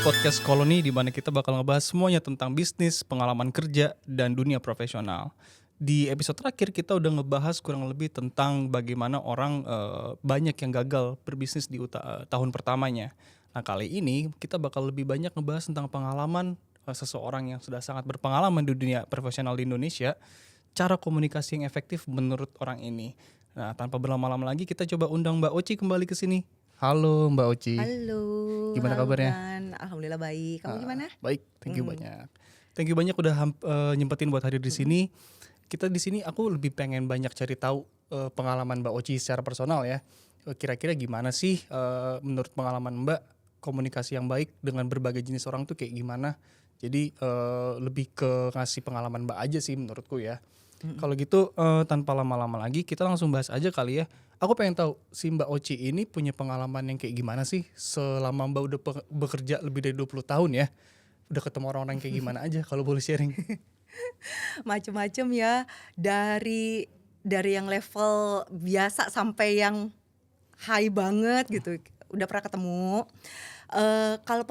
podcast Koloni di mana kita bakal ngebahas semuanya tentang bisnis, pengalaman kerja, dan dunia profesional. Di episode terakhir kita udah ngebahas kurang lebih tentang bagaimana orang banyak yang gagal berbisnis di tahun pertamanya. Nah kali ini kita bakal lebih banyak ngebahas tentang pengalaman seseorang yang sudah sangat berpengalaman di dunia profesional di Indonesia, cara komunikasi yang efektif menurut orang ini. Nah tanpa berlama-lama lagi kita coba undang Mbak Oci kembali ke sini. Halo Mbak Oci. Halo. Gimana halo kabarnya? Gan. Alhamdulillah baik. Kamu gimana? Baik, thank you banyak. Thank you banyak udah nyempetin buat hadir di sini. Kita di sini aku lebih pengen banyak cari tahu pengalaman Mbak Oci secara personal ya. Kira-kira gimana sih menurut pengalaman Mbak komunikasi yang baik dengan berbagai jenis orang tuh kayak gimana? Jadi lebih ke ngasih pengalaman Mbak aja sih menurutku ya. Kalau gitu tanpa lama-lama lagi kita langsung bahas aja kali ya. Aku pengen tahu si Mbak Oci ini punya pengalaman yang kayak gimana sih selama Mbak udah bekerja lebih dari 20 tahun ya. Udah ketemu orang-orang kayak gimana aja kalau boleh sharing. Macem-macem ya. Dari yang level biasa sampai yang high banget gitu. Udah pernah ketemu. Kalau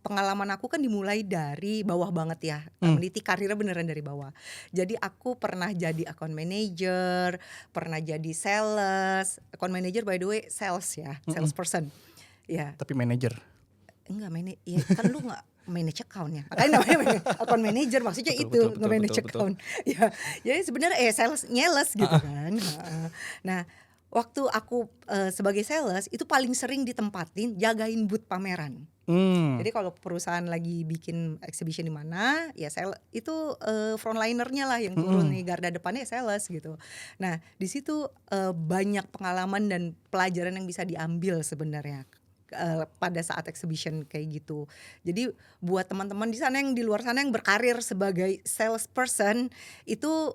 pengalaman aku kan dimulai dari bawah banget ya. Meniti karirnya beneran dari bawah. Jadi aku pernah jadi account manager, pernah jadi sales. Account manager by the way sales ya, salesperson. Ya. Tapi manajer. Enggak ya kan lu enggak manage account ya. Makanya namanya account manager maksudnya itu nge-manage account. Ya. Jadi sebenarnya sales nyeles gitu kan. Nah, waktu aku sebagai sales itu paling sering ditempatin jagain booth pameran. Jadi kalau perusahaan lagi bikin exhibition di mana, ya sales itu frontlinernya lah yang turun nih, garda depannya sales gitu. Nah di situ banyak pengalaman dan pelajaran yang bisa diambil sebenarnya pada saat exhibition kayak gitu. Jadi buat teman-teman di sana yang di luar sana yang berkarir sebagai salesperson itu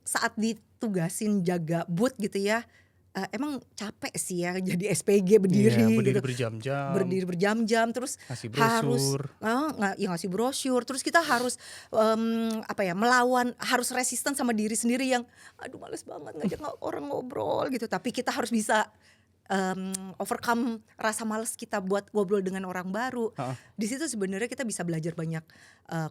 saat ditugasin jaga booth gitu ya. Emang capek sih ya jadi SPG berdiri gitu. Berdiri berjam-jam terus harus ngasih brosur terus kita harus melawan, harus resisten sama diri sendiri yang aduh males banget ngajak orang ngobrol gitu, tapi kita harus bisa overcome rasa malas kita buat ngobrol dengan orang baru. Di situ sebenarnya kita bisa belajar banyak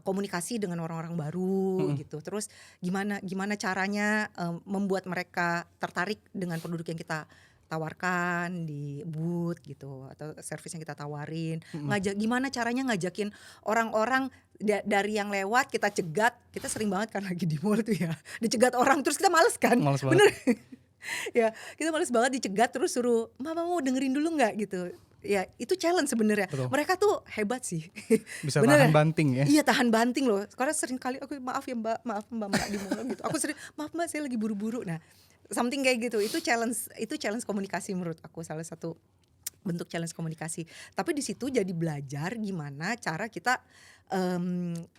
komunikasi dengan orang-orang baru gitu. Terus gimana caranya membuat mereka tertarik dengan produk yang kita tawarkan di booth gitu atau service yang kita tawarin. Gimana caranya ngajakin orang-orang dari yang lewat kita cegat. Kita sering banget kan lagi di mall tuh ya. Dicegat orang terus kita males kan. Bener. Ya kita males banget dicegat terus suruh mama mau dengerin dulu nggak gitu ya, itu challenge sebenarnya. Mereka tuh hebat sih. Bisa tahan banting ya. Iya tahan banting loh, karena sering kali aku maaf ya mbak di mall gitu, aku sering maaf mbak saya lagi buru-buru. Nah something kayak gitu, itu challenge komunikasi menurut aku, salah satu bentuk challenge komunikasi. Tapi di situ jadi belajar gimana cara kita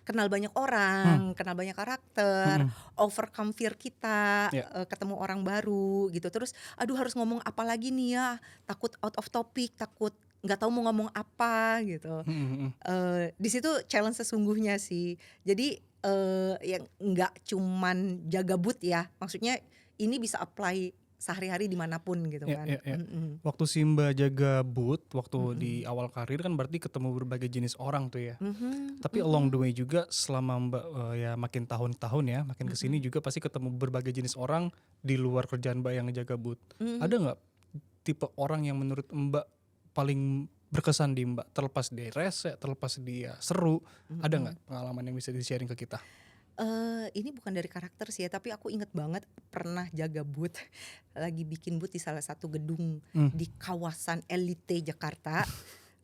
kenal banyak orang, kenal banyak karakter, overcome fear kita, ketemu orang baru gitu. Terus aduh harus ngomong apa lagi nih ya, takut out of topic, takut nggak tahu mau ngomong apa gitu. Di situ challenge sesungguhnya sih. Jadi yang nggak cuman jaga booth ya, maksudnya ini bisa apply sehari-hari dimanapun gitu kan. Waktu Simba jaga booth waktu di awal karir kan berarti ketemu berbagai jenis orang tuh ya. Tapi along the way juga selama Mbak ya makin tahun-tahun ya makin kesini juga pasti ketemu berbagai jenis orang di luar kerjaan Mbak yang ngejaga booth. Ada nggak tipe orang yang menurut Mbak paling berkesan di Mbak, terlepas dia rese, terlepas dia seru, ada nggak pengalaman yang bisa di-sharing ke kita? Ini bukan dari karakter sih ya, tapi aku inget banget pernah jaga booth, lagi bikin booth di salah satu gedung di kawasan elite Jakarta.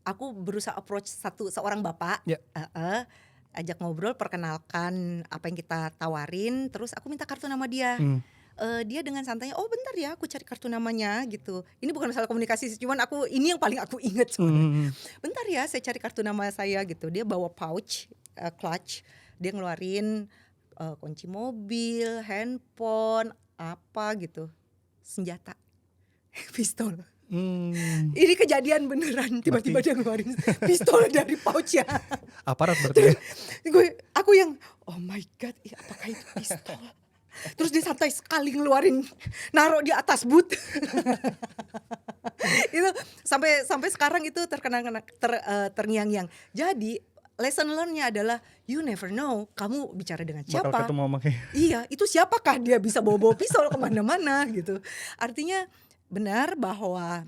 Aku berusaha approach seorang bapak, ajak ngobrol, perkenalkan apa yang kita tawarin, terus aku minta kartu nama dia. Dia dengan santainya, oh bentar ya aku cari kartu namanya gitu. Ini bukan masalah komunikasi sih, cuman ini yang paling aku inget sebenarnya. Bentar ya saya cari kartu nama saya gitu. Dia bawa pouch, clutch, dia ngeluarin kunci mobil, handphone, apa gitu, senjata, pistol. Ini kejadian beneran, tiba-tiba dia ngeluarin pistol dari pouchnya. Aparat berarti ya? Aku yang oh my god, apakah itu pistol? Terus dia santai sekali ngeluarin, naruh di atas booth. Itu sampai sampai sekarang itu terngiang-ngiang. Jadi lesson learn-nya adalah you never know kamu bicara dengan Bakal siapa. ketemu sama kayak Iya, itu siapakah dia bisa bawa-bawa pisau kemana-mana gitu. Artinya benar bahwa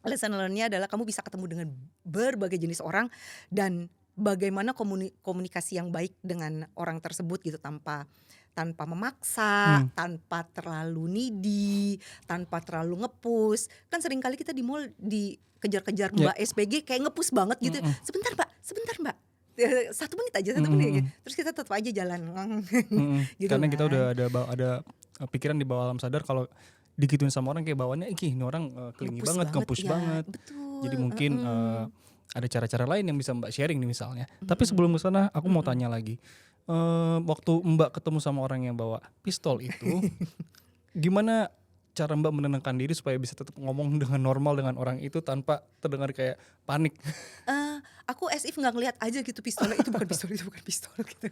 lesson learn-nya adalah kamu bisa ketemu dengan berbagai jenis orang dan bagaimana komunikasi yang baik dengan orang tersebut gitu tanpa memaksa, tanpa terlalu needy, tanpa terlalu nge-push. Kan seringkali kita di mall dikejar-kejar Mbak SPG kayak nge-push banget gitu. Sebentar Mbak. 1 menit aja, 1 menit aja. Terus kita tetap aja jalan. Gitu karena kita kan. udah ada pikiran di bawah alam sadar kalau digituin sama orang kayak bawaannya ini orang kelingi banget, nge-push ya, banget. betul. Jadi mungkin ada cara-cara lain yang bisa Mbak sharing nih misalnya. Tapi sebelum ke sana aku mau tanya lagi. Waktu Mbak ketemu sama orang yang bawa pistol itu, gimana cara Mbak menenangkan diri supaya bisa tetap ngomong dengan normal dengan orang itu tanpa terdengar kayak panik? Aku as if nggak ngeliat aja gitu pistolnya, itu bukan pistol gitu.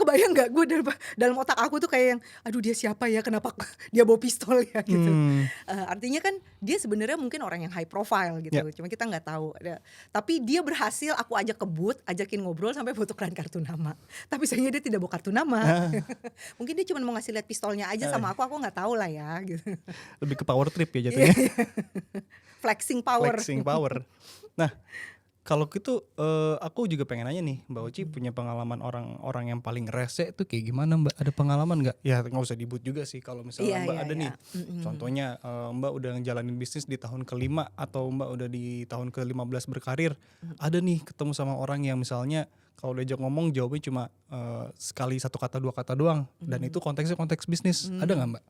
Kebayang nggak gue dalam otak aku tuh kayak yang aduh dia siapa ya, kenapa dia bawa pistol ya gitu. Artinya kan dia sebenarnya mungkin orang yang high profile gitu, cuma kita nggak tahu. Tapi dia berhasil aku ajak ke booth, ajakin ngobrol sampai bawa tukeran kartu nama. Tapi sayangnya dia tidak bawa kartu nama. Mungkin dia cuma mau ngasih lihat pistolnya aja sama aku nggak tahu lah ya gitu. Lebih ke power trip ya jatuhnya. Flexing power. Nah, kalau gitu aku juga pengen nanya nih, Mbak Oci punya pengalaman orang yang paling rese tuh kayak gimana Mbak? Ada pengalaman nggak? Ya nggak usah dibut juga sih kalau misalnya Mbak ada nih. Contohnya Mbak udah ngejalanin bisnis di tahun ke-5 atau Mbak udah di tahun ke-15 berkarir. Ada nih ketemu sama orang yang misalnya kalau diajak ngomong jawabnya cuma sekali 1 kata 2 kata doang. Dan itu konteksnya konteks bisnis. Ada nggak Mbak?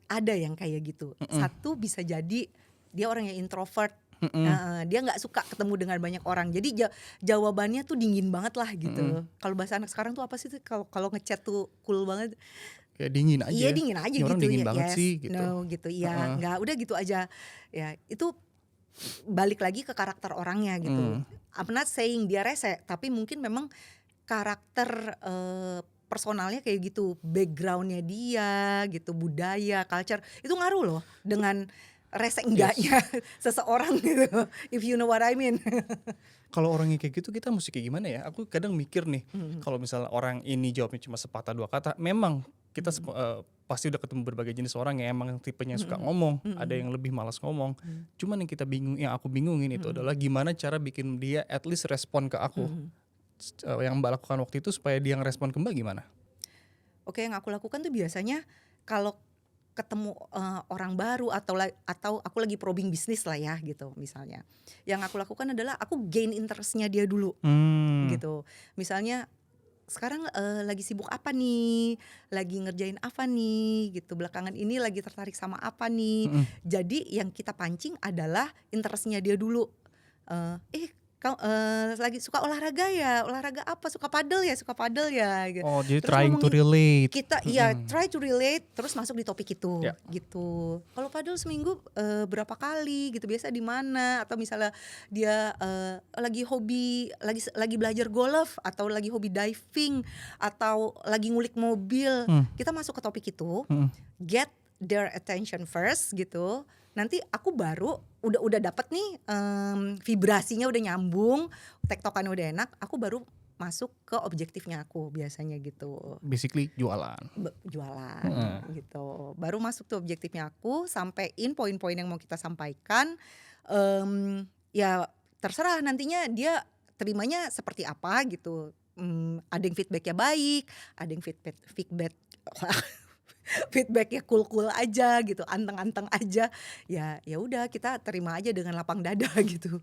Ada yang kayak gitu. Satu bisa jadi dia orang yang introvert. Dia nggak suka ketemu dengan banyak orang, jadi jawabannya tuh dingin banget lah gitu. Kalau bahasa anak sekarang tuh apa sih tuh kalau ngechat tuh cool banget, kayak dingin aja. Iya dingin aja ini gitu. Orang dingin ya, banget yes, sih gitu. No gitu, iya nggak, udah gitu aja. Ya itu balik lagi ke karakter orangnya gitu. I'm not saying dia rese, tapi mungkin memang karakter personalnya kayak gitu, backgroundnya dia gitu, budaya, culture itu ngaruh loh dengan rese enggaknya seseorang gitu, if you know what I mean. Kalau orangnya kayak gitu kita mesti kayak gimana ya? Aku kadang mikir nih, kalau misalnya orang ini jawabnya cuma sepatah 2 kata, memang kita pasti udah ketemu berbagai jenis orang yang emang tipenya suka ngomong, ada yang lebih malas ngomong. Cuman yang aku bingungin itu adalah gimana cara bikin dia at least respon ke aku. Yang Mbak lakukan waktu itu supaya dia ngerespon ke Mbak gimana? Oke, yang aku lakukan tuh biasanya kalau ketemu orang baru atau aku lagi probing bisnis lah ya gitu misalnya. Yang aku lakukan adalah aku gain interestnya dia dulu gitu. Misalnya sekarang lagi sibuk apa nih, lagi ngerjain apa nih gitu, belakangan ini lagi tertarik sama apa nih. Jadi yang kita pancing adalah interestnya dia dulu. Kau lagi suka olahraga ya, olahraga apa, suka padel ya gitu. Oh jadi Terus trying to ngomongin relate. kita try to relate, terus masuk di topik itu gitu. Kalau padel seminggu berapa kali gitu, biasa di mana, atau misalnya dia lagi hobi, lagi belajar golf, atau lagi hobi diving, atau lagi ngulik mobil, kita masuk ke topik itu, get their attention first gitu. Nanti aku baru udah dapet nih vibrasinya udah nyambung, tektokannya udah enak, aku baru masuk ke objektifnya aku biasanya gitu. Basically jualan gitu. Baru masuk tuh objektifnya aku, sampein poin-poin yang mau kita sampaikan. Ya terserah nantinya dia terimanya seperti apa gitu. Ada yang feedbacknya baik, ada yang feedbacknya cool aja gitu, anteng-anteng aja. Ya udah kita terima aja dengan lapang dada gitu.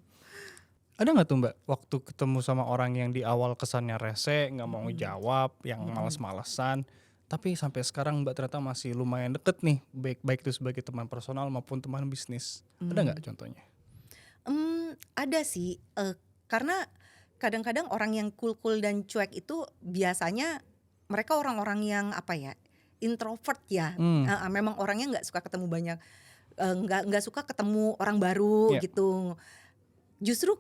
Ada nggak tuh Mbak waktu ketemu sama orang yang di awal kesannya rese, nggak mau jawab, yang malas-malesan, tapi sampai sekarang Mbak ternyata masih lumayan deket nih, baik itu sebagai teman personal maupun teman bisnis. Ada nggak contohnya? Ada sih, karena kadang-kadang orang yang cool dan cuek itu biasanya mereka orang-orang yang apa ya, introvert ya. Memang orangnya nggak suka ketemu banyak, nggak suka ketemu orang baru gitu. Justru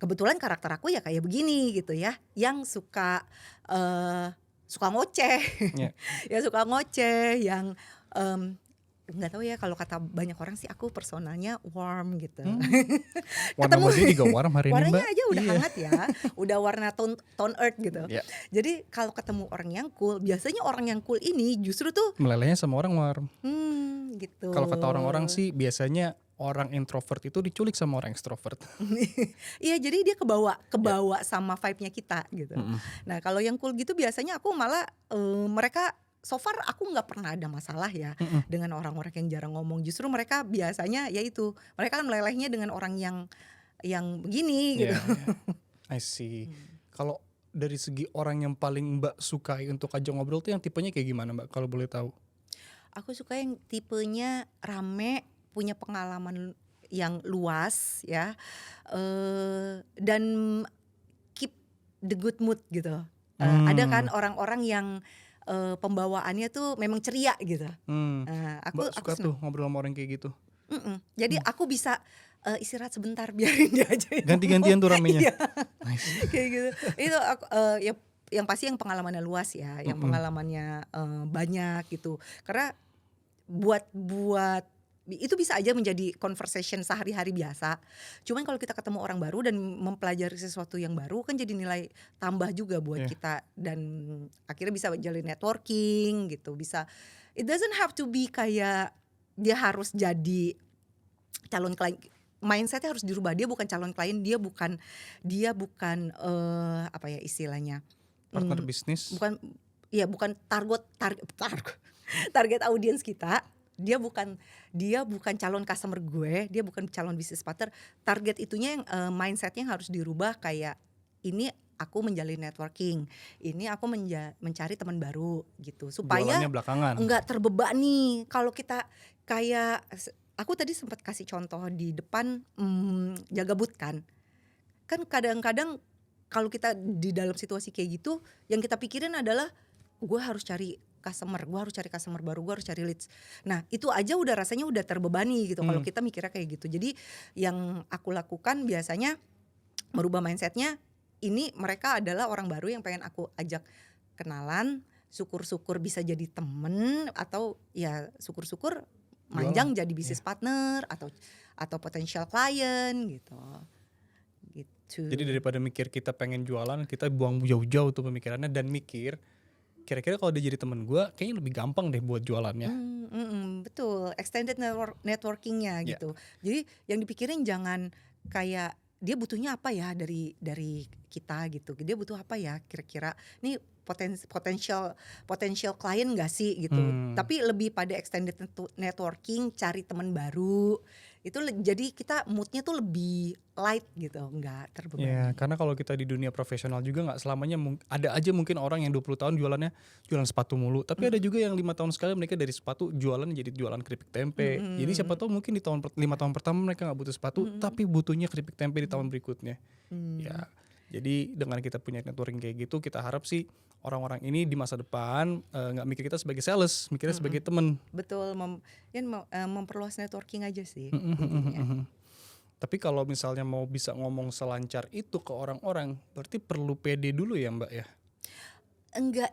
kebetulan karakter aku ya kayak begini gitu ya, yang suka ngoceh, ya suka ngoceh, yang nggak tahu ya, kalau kata banyak orang sih aku personalnya warm gitu. Warna Ketemu wajahnya juga warm hari ini warnanya Mbak. aja udah Iya. hangat ya, udah warna tone earth gitu. Ya, Jadi kalau ketemu orang yang cool, biasanya orang yang cool ini justru tuh melelehnya sama orang warm. gitu. Kalau kata orang-orang sih biasanya orang introvert itu diculik sama orang ekstrovert. Iya, jadi dia kebawa Ya. sama vibe-nya kita gitu. Mm-mm. Nah, kalau yang cool gitu biasanya aku malah mereka so far aku nggak pernah ada masalah ya Mm-mm. dengan orang-orang yang jarang ngomong. Justru mereka biasanya yaitu mereka kan melelehnya dengan orang yang begini gitu. Ya, ya. I see. Kalau dari segi orang yang paling Mbak sukai untuk ajak ngobrol tuh yang tipenya kayak gimana Mbak kalau boleh tahu? Aku suka yang tipenya rame, punya pengalaman yang luas ya, dan keep the good mood gitu. Ada kan orang-orang yang pembawaannya tuh memang ceria gitu. Mbak Aku suka tuh seneng. ngobrol sama orang kayak gitu. Jadi aku bisa istirahat sebentar, biarin dia aja yang Ganti-gantian tuh ngomong. ramenya. Iya, Nice. kayak gitu. Itu aku yang pasti yang pengalamannya luas ya, yang pengalamannya banyak gitu. Karena buat itu bisa aja menjadi conversation sehari-hari biasa. Cuman kalau kita ketemu orang baru dan mempelajari sesuatu yang baru kan jadi nilai tambah juga buat Yeah. kita, dan akhirnya bisa jalin networking gitu. Bisa, it doesn't have to be kayak dia harus jadi calon klien. Mindsetnya harus dirubah. Dia bukan calon klien, dia bukan apa ya istilahnya? Partner bisnis. Bukan target audiens kita. Dia bukan calon customer gue, dia bukan calon business partner. Target itunya yang mindsetnya harus dirubah, kayak ini aku menjalin networking, ini aku mencari teman baru gitu, supaya Jualannya belakangan. enggak terbebani. Kalau kita kayak aku tadi sempat kasih contoh di depan jaga booth kan kadang-kadang kalau kita di dalam situasi kayak gitu, yang kita pikirin adalah gue harus cari customer baru, gue harus cari leads. Nah itu aja udah rasanya udah terbebani gitu kalau kita mikirnya kayak gitu. Jadi yang aku lakukan biasanya merubah mindsetnya. Ini mereka adalah orang baru yang pengen aku ajak kenalan, syukur-syukur bisa jadi temen, atau ya syukur-syukur manjang jadi bisnis partner atau potential client gitu. Jadi daripada mikir kita pengen jualan, kita buang jauh-jauh tuh pemikirannya dan mikir kira-kira kalau dia jadi temen gue kayaknya lebih gampang deh buat jualannya. Betul, extended networkingnya Ya. gitu. Jadi yang dipikirin jangan kayak dia butuhnya apa ya dari kita gitu. Dia butuh apa ya kira-kira. Ini potential klien gak sih gitu. Tapi lebih pada extended networking, cari teman baru. Itu jadi kita moodnya tuh lebih light gitu, nggak terbebani. Ya, karena kalau kita di dunia profesional juga nggak selamanya ada aja mungkin orang yang 20 tahun jualan sepatu mulu, tapi ada juga yang 5 tahun sekali mereka dari sepatu jualan jadi jualan keripik tempe. Jadi siapa tahu mungkin di 5 tahun pertama mereka nggak butuh sepatu, tapi butuhnya keripik tempe di tahun berikutnya. Ya, jadi dengan kita punya networking kayak gitu, kita harap sih orang-orang ini di masa depan nggak mikir kita sebagai sales, mikirnya sebagai temen. Betul, memperluas networking aja sih. Tapi kalau misalnya mau bisa ngomong selancar itu ke orang-orang, berarti perlu pede dulu ya Mbak ya? Enggak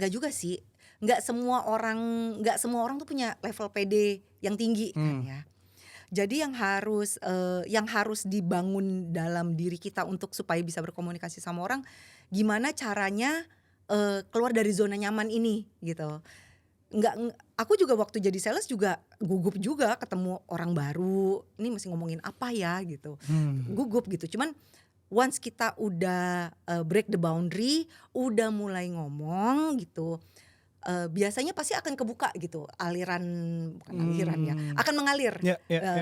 juga sih. Enggak semua orang tuh punya level pede yang tinggi kan ya. Jadi yang harus dibangun dalam diri kita untuk supaya bisa berkomunikasi sama orang, gimana caranya keluar dari zona nyaman ini gitu. Aku juga waktu jadi sales juga gugup juga ketemu orang baru. Ini mesti ngomongin apa ya gitu. Gugup gitu. Cuman once kita udah break the boundary, udah mulai ngomong gitu, biasanya pasti akan kebuka gitu aliran, bukan aliran ya, akan mengalir.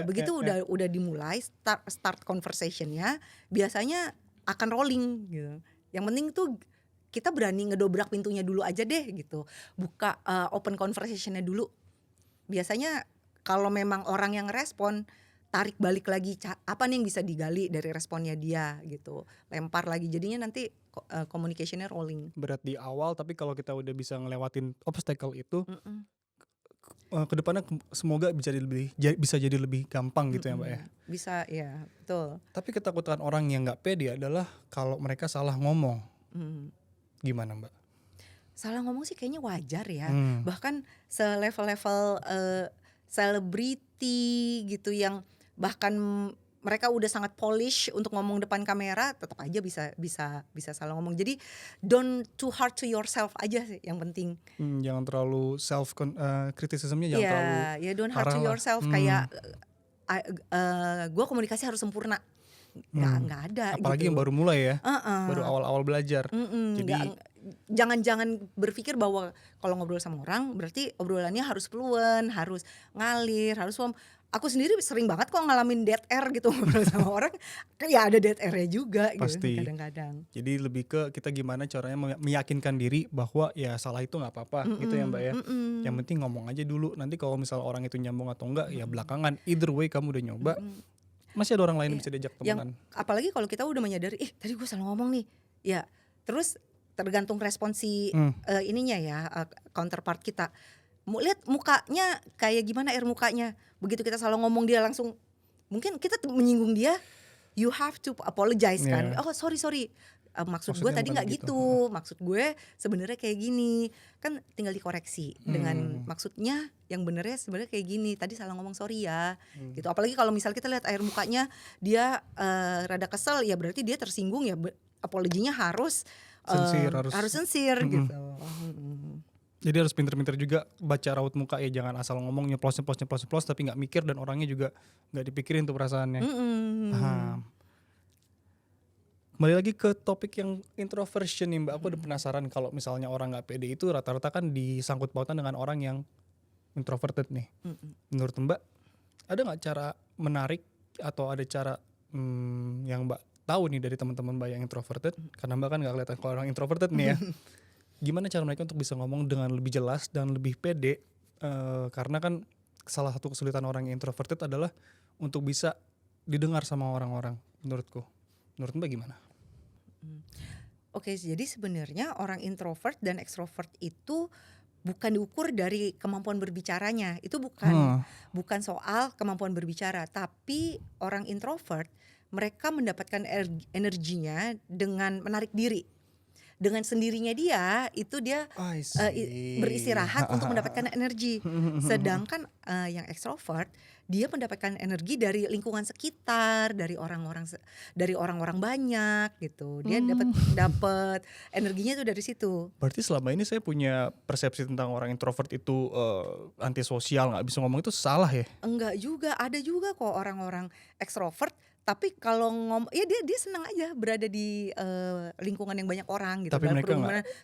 Begitu udah dimulai start conversationnya, biasanya akan rolling gitu. Yang penting tuh kita berani ngedobrak pintunya dulu aja deh gitu, buka open conversationnya dulu. Biasanya kalau memang orang yang respon, tarik balik lagi apa nih yang bisa digali dari responnya dia gitu, lempar lagi, jadinya nanti communicationnya rolling. Berat di awal, tapi kalau kita udah bisa ngelewatin obstacle itu, kedepannya semoga bisa jadi lebih gampang gitu ya Mbak ya. Bisa ya, betul. Tapi ketakutan orang yang nggak pede adalah kalau mereka salah ngomong. Gimana Mbak? salah ngomong sih kayaknya wajar ya. Hmm. Bahkan selevel-level selebriti gitu yang bahkan mereka udah sangat polish untuk ngomong depan kamera, tetap aja bisa salah ngomong. Jadi don't too hard to yourself aja sih yang penting. Jangan terlalu criticismnya jangan terlalu Iya, ya don't hard parah to lah. yourself kayak gue komunikasi harus sempurna. Nggak ada Apalagi gitu. yang baru mulai ya, Heeh. baru awal-awal belajar. Jadi jangan berpikir bahwa kalau ngobrol sama orang berarti obrolannya harus fluent, harus ngalir, harus aku sendiri sering banget kok ngalamin dead air gitu ngobrol sama orang, ya ada dead airnya juga Pasti. gitu kadang-kadang. Jadi lebih ke kita gimana caranya meyakinkan diri bahwa ya salah itu nggak apa-apa gitu ya Mbak ya. Yang penting ngomong aja dulu. Nanti kalau misal orang itu nyambung atau enggak ya belakangan. Either way kamu udah nyoba, masih ada orang lain yang bisa diajak temenan. Apalagi kalau kita udah menyadari, tadi gue salah ngomong nih, ya terus tergantung respon si ininya ya, counterpart kita. Lihat mukanya kayak gimana air mukanya. Begitu kita salah ngomong dia langsung, mungkin kita menyinggung dia, you have to apologize kan. Oh sorry maksud gue tadi nggak gitu. Maksud gue sebenarnya kayak gini. Kan tinggal dikoreksi dengan maksudnya yang benernya sebenarnya kayak gini. Tadi salah ngomong, sorry ya. Gitu. Apalagi kalau misal kita lihat air mukanya dia rada kesel, ya berarti dia tersinggung ya. Apologinya harus sincere gitu. Jadi harus pinter-pinter juga baca raut muka ya, jangan asal ngomong nyeplos tapi nggak mikir dan orangnya juga nggak dipikirin tuh perasaannya. Paham. Kembali lagi ke topik yang introversion nih Mbak, aku udah penasaran kalau misalnya orang nggak pede itu rata-rata kan disangkut pautan dengan orang yang introverted nih. Menurut Mbak ada nggak cara menarik atau ada cara yang Mbak tahu nih dari teman-teman Mbak yang introverted? Karena Mbak kan nggak kelihatan kalau orang introverted nih ya. Gimana cara mereka untuk bisa ngomong dengan lebih jelas dan lebih pede, karena kan salah satu kesulitan orang yang introverted adalah untuk bisa didengar sama orang-orang menurutku. Menurut Mbak gimana? Oke, jadi sebenarnya orang introvert dan extrovert itu bukan diukur dari kemampuan berbicaranya. Itu bukan soal kemampuan berbicara, tapi orang introvert mereka mendapatkan energinya dengan menarik diri. Dengan sendirinya dia itu dia beristirahat untuk mendapatkan energi. Sedangkan yang ekstrovert dia mendapatkan energi dari lingkungan sekitar, dari orang-orang banyak gitu. Dia dapat energinya itu dari situ. Berarti selama ini saya punya persepsi tentang orang introvert itu antisosial, nggak bisa ngomong, itu salah ya? Enggak juga, ada juga kok orang-orang ekstrovert. Tapi kalau ya dia senang aja berada di lingkungan yang banyak orang gitu. Tapi mereka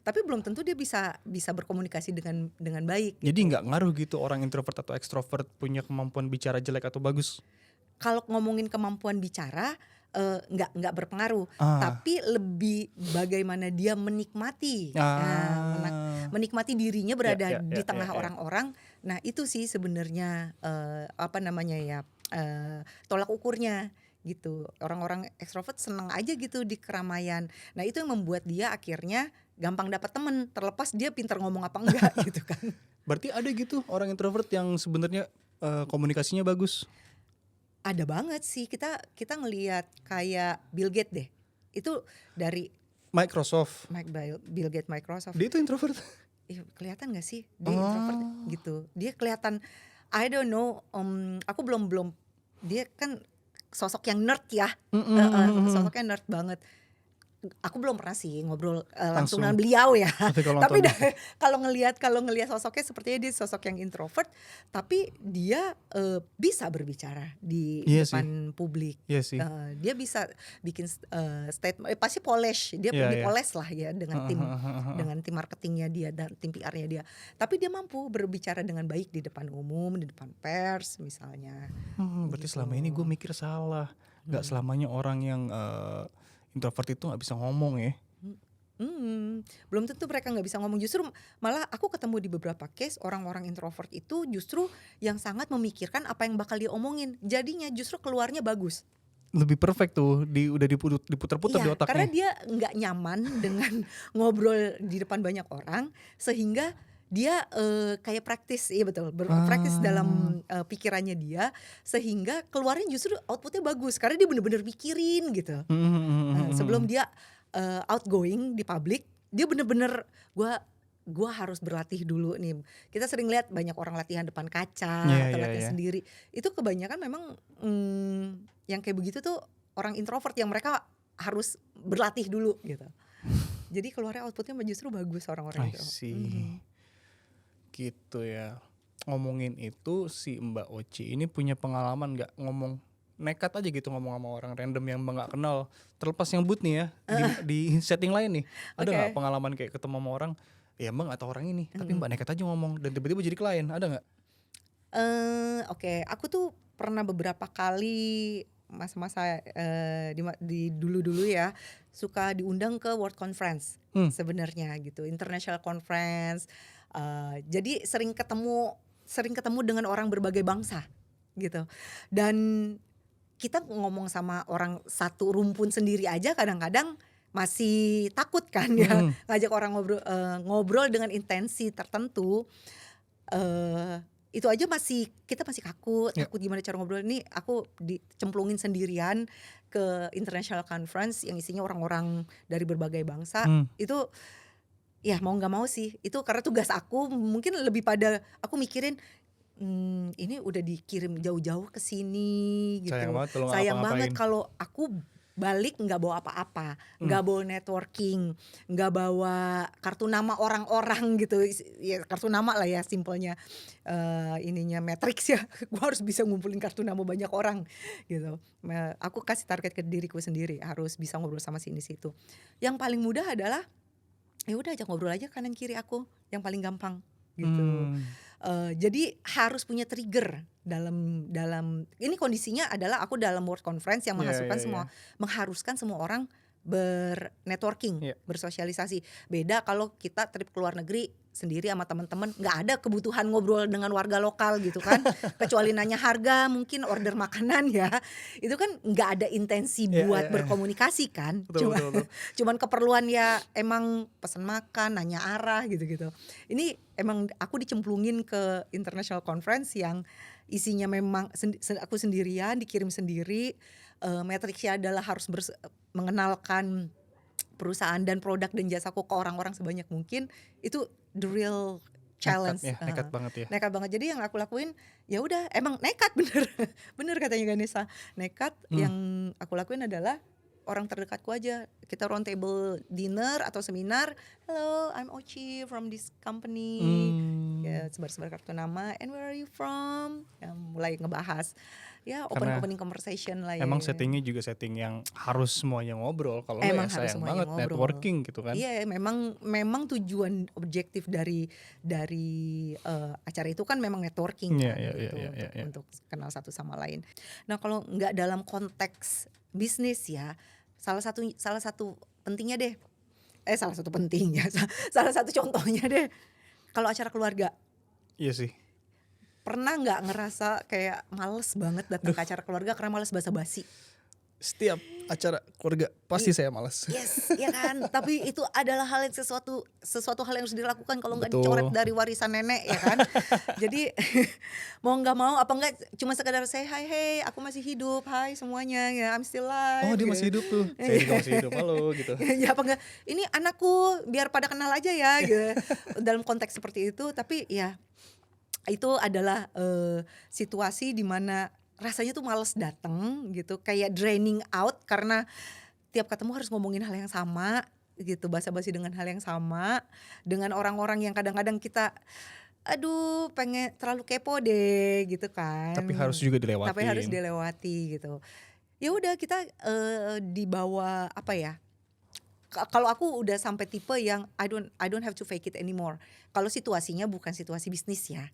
tapi belum tentu dia bisa berkomunikasi dengan baik. Jadi nggak ngaruh gitu orang introvert atau ekstrovert punya kemampuan bicara jelek atau bagus? Kalau ngomongin kemampuan bicara nggak berpengaruh, tapi lebih bagaimana dia menikmati, menikmati dirinya berada di tengah orang-orang. Nah itu sih sebenarnya tolak ukurnya. Gitu, orang-orang ekstrovert seneng aja gitu di keramaian. Nah itu yang membuat dia akhirnya gampang dapat temen, terlepas dia pintar ngomong apa enggak gitu kan. Berarti ada gitu orang introvert yang sebenarnya komunikasinya bagus? Ada banget sih, kita ngelihat kayak Bill Gates deh, itu dari Microsoft. Bill Gates Microsoft. Dia itu introvert? Kelihatan nggak sih dia introvert gitu? Dia kelihatan, I don't know, aku belum dia kan sosok yang nerd ya, sosoknya nerd banget. Aku belum pernah sih ngobrol langsung dengan beliau ya. Tapi kalau ngelihat sosoknya sepertinya dia sosok yang introvert, tapi dia bisa berbicara di depan publik. Iya sih. Dia bisa bikin statement, pasti polish. Dia lebih polish lah ya dengan tim marketingnya dia dan tim PR-nya dia. Tapi dia mampu berbicara dengan baik di depan umum, di depan pers misalnya. Berarti selama ini gue mikir salah. Gak selamanya orang yang introvert itu nggak bisa ngomong ya? Belum tentu mereka nggak bisa ngomong. Justru malah aku ketemu di beberapa case orang-orang introvert itu justru yang sangat memikirkan apa yang bakal dia omongin. Jadinya justru keluarnya bagus. Lebih perfect tuh, udah diputer-puter di otaknya. Karena dia nggak nyaman dengan ngobrol di depan banyak orang, sehingga dia kayak praktis, iya betul, praktis dalam pikirannya dia, sehingga keluarnya justru outputnya bagus karena dia benar-benar mikirin gitu. Sebelum dia outgoing di publik, dia benar-benar gue harus berlatih dulu nih. Kita sering lihat banyak orang latihan depan kaca Iya, atau iya, latihan iya. sendiri. Itu kebanyakan memang yang kayak begitu tuh orang introvert yang mereka harus berlatih dulu gitu. Jadi keluarnya outputnya justru bagus orang-orang I itu. see. Gitu ya. Ngomongin itu, si Mbak Oci ini punya pengalaman nggak ngomong nekat aja gitu ngomong sama orang random yang Mbak nggak kenal, terlepas yang boot nih ya, di setting lain nih, ada nggak Oke. pengalaman kayak ketemu sama orang, ya Mbak nggak tahu orang ini, tapi Mbak nekat aja ngomong dan tiba-tiba jadi klien, ada nggak? Oke, aku tuh pernah beberapa kali masa-masa di dulu-dulu ya suka diundang ke World Conference sebenarnya gitu, international conference. Jadi sering ketemu dengan orang berbagai bangsa gitu. Dan kita ngomong sama orang satu rumpun sendiri aja kadang-kadang masih takut kan ya ngajak orang ngobrol dengan intensi tertentu. Itu aja kita masih kaku, Ya. takut gimana cara ngobrol. Ini aku dicemplungin sendirian ke international conference yang isinya orang-orang dari berbagai bangsa. Itu ya mau nggak mau sih, itu karena tugas aku mungkin lebih pada aku mikirin ini udah dikirim jauh-jauh ke sini gitu. Sayang banget kalau nggak Sayang banget ngapa-ngapain. kalau aku balik nggak bawa apa-apa, nggak bawa networking, nggak bawa kartu nama orang-orang gitu. Ya kartu nama lah ya simpelnya, ininya matrix ya. Gue harus bisa ngumpulin kartu nama banyak orang gitu. Aku kasih target ke diriku sendiri, harus bisa ngobrol sama sini situ. Yang paling mudah adalah ya udah ajak ngobrol aja kanan kiri aku, yang paling gampang gitu. Jadi harus punya trigger dalam ini kondisinya adalah aku dalam world conference yang Iya, iya, iya. mengharuskan semua orang bernetworking, Iya. bersosialisasi. Beda kalau kita trip ke luar negeri sendiri sama teman-teman, nggak ada kebutuhan ngobrol dengan warga lokal gitu kan, kecuali nanya harga, mungkin order makanan ya. Itu kan nggak ada intensi Iya, buat iya, iya. berkomunikasi kan. Betul, betul, betul. Cuman keperluan ya emang pesan makan, nanya arah gitu-gitu. Ini emang aku dicemplungin ke international conference yang isinya memang aku sendirian, dikirim sendiri. Matriksnya adalah harus mengenalkan perusahaan dan produk dan jasaku ke orang-orang sebanyak mungkin. Itu the real challenge. Nekat banget ya. Nekat banget. Jadi yang aku lakuin ya udah emang nekat bener. Bener katanya Ganesha. Nekat. Yang aku lakuin adalah orang terdekatku aja. Kita round table dinner atau seminar. Hello, I'm Oci from this company. Ya, sebar-sebar kartu nama. And where are you from? Ya, mulai ngebahas. Ya opening conversation lah ya. Emang settingnya juga setting yang harus semuanya ngobrol, kalau Emang nggak ya harus sayang semuanya banget ngobrol. networking gitu kan. Iya, memang tujuan objektif dari acara itu kan memang networking Iya, kan iya, gitu, iya. untuk kenal satu sama lain. Nah, kalau nggak dalam konteks bisnis ya, salah satu pentingnya deh. Salah satu pentingnya. Salah satu contohnya deh. Kalau acara keluarga, Iya sih. pernah nggak ngerasa kayak males banget datang ke acara keluarga karena males basa-basi? Setiap acara keluarga pasti saya malas. Yes, ya kan. Tapi itu adalah sesuatu hal yang harus dilakukan kalau nggak Betul. dicoret dari warisan nenek ya kan. Jadi mau nggak mau apa enggak cuma sekedar say hi, hey aku masih hidup, hai semuanya ya, I'm still alive. Oh dia gitu. masih hidup tuh, saya juga masih hidup, halo gitu. Ya apa enggak, ini anakku biar pada kenal aja ya gitu. Dalam konteks seperti itu, tapi ya itu adalah situasi di mana rasanya tuh males dateng gitu, kayak draining out karena tiap ketemu harus ngomongin hal yang sama gitu, basa-basi dengan hal yang sama dengan orang-orang yang kadang-kadang kita aduh pengen terlalu kepo deh gitu kan. Tapi harus juga dilewatin. Tapi harus dilewati gitu. Ya udah kita dibawa apa ya? Kalau aku udah sampai tipe yang I don't have to fake it anymore. Kalau situasinya bukan situasi bisnis ya.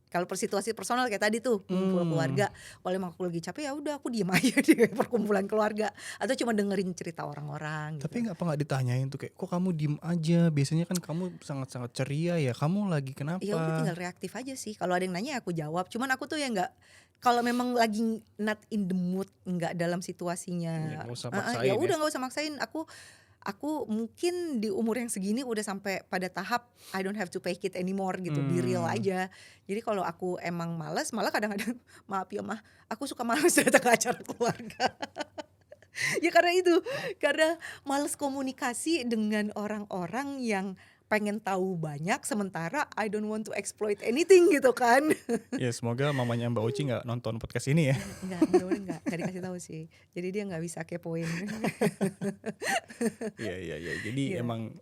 Kalau situasi personal kayak tadi tuh kumpul keluarga, kalau emang aku lagi capek ya udah aku diem aja di perkumpulan keluarga atau cuma dengerin cerita orang-orang. Tapi nggak ditanyain tuh kayak kok kamu diem aja, biasanya kan kamu sangat-sangat ceria ya, kamu lagi kenapa? Ya udah tinggal reaktif aja sih. Kalau ada yang nanya aku jawab. Cuman aku tuh ya nggak, kalau memang lagi not in the mood, nggak dalam situasinya. Ya, nggak usah maksain Ya ya. udah nggak usah maksain. Aku mungkin di umur yang segini udah sampai pada tahap I don't have to fake it anymore gitu, be real aja. Jadi kalau aku emang malas, malah kadang-kadang maaf ya mah, aku suka malas datang ke acara keluarga. Ya karena itu, karena malas komunikasi dengan orang-orang yang pengen tahu banyak sementara I don't want to exploit anything gitu kan. Ya semoga mamanya Mbak Oci nggak nonton podcast ini ya. Enggak, mudah-mudahan enggak dikasih tahu sih. Jadi dia nggak bisa kepoin. Iya. Jadi Iya. emang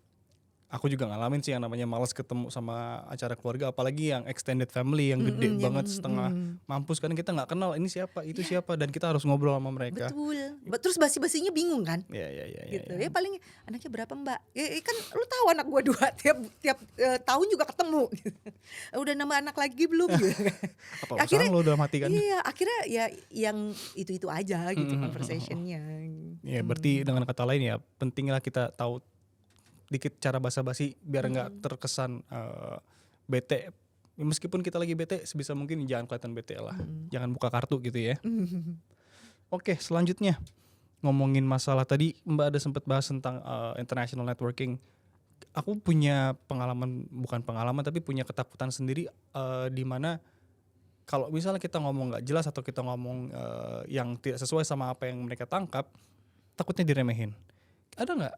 aku juga ngalamin sih yang namanya malas ketemu sama acara keluarga, apalagi yang extended family yang gede Mm-mm, banget setengah mampus kan, kita nggak kenal ini siapa itu siapa dan kita harus ngobrol sama mereka. Betul. Terus basi-basinya bingung kan? Ya. Gitu. Ya paling anaknya berapa Mbak? Ya kan lu tahu anak gua 2 tiap tahun juga ketemu. Udah nambah anak lagi belum gitu. Apa Akhirnya urusan lo dalam hati kan? Iya, akhirnya ya yang itu-itu aja gitu conversationnya. Ya berarti dengan kata lain ya pentinglah kita tahu dikit cara basa-basi biar nggak terkesan bete. Meskipun kita lagi bete, sebisa mungkin jangan kelihatan bete lah. Jangan buka kartu gitu ya. Oke, selanjutnya ngomongin masalah tadi Mbak ada sempat bahas tentang international networking. Aku punya bukan pengalaman tapi punya ketakutan sendiri di mana kalau misalnya kita ngomong nggak jelas atau kita ngomong yang tidak sesuai sama apa yang mereka tangkap, takutnya diremehin. Ada nggak